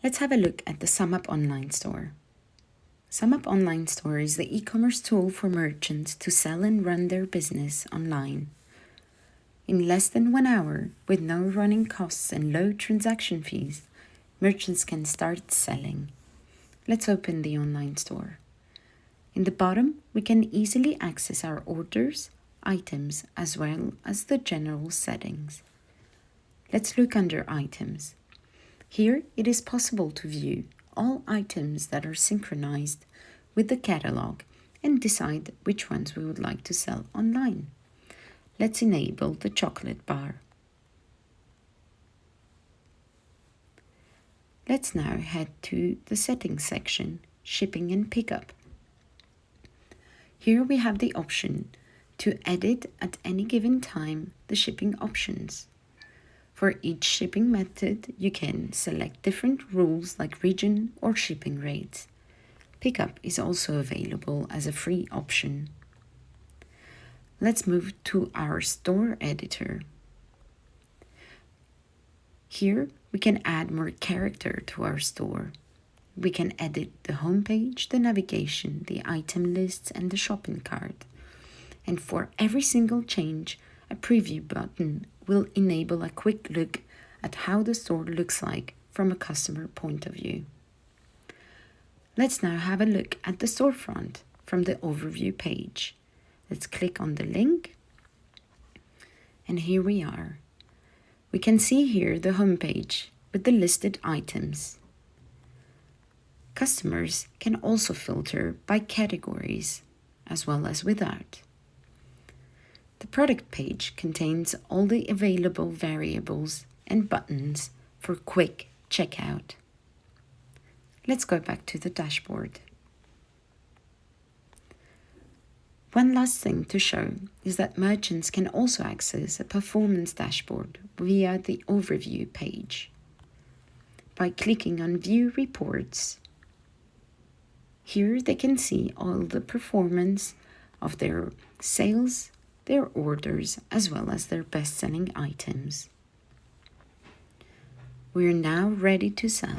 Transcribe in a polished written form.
Let's have a look at the SumUp online store. SumUp online store is the e-commerce tool for merchants to sell and run their business online. In less than 1 hour, with no running costs and low transaction fees, merchants can start selling. Let's open the online store. In the bottom, we can easily access our orders, items, as well as the general settings. Let's look under items. Here, it is possible to view all items that are synchronized with the catalog and decide which ones we would like to sell online. Let's enable the chocolate bar. Let's now head to the settings section, shipping and pickup. Here we have the option to edit at any given time the shipping options. For each shipping method, you can select different rules like region or shipping rates. Pickup is also available as a free option. Let's move to our store editor. Here, we can add more character to our store. We can edit the homepage, the navigation, the item lists, and the shopping cart. And for every single change, a preview button will enable a quick look at how the store looks like from a customer point of view. Let's now have a look at the storefront from the overview page. Let's click on the link, and here we are. We can see here the homepage with the listed items. Customers can also filter by categories, as well as without. The product page contains all the available variables and buttons for quick checkout. Let's go back to the dashboard. One last thing to show is that merchants can also access a performance dashboard via the overview page. By clicking on View Reports, here they can see all the performance of their sales, their orders, as well as their best-selling items. We're now ready to sell.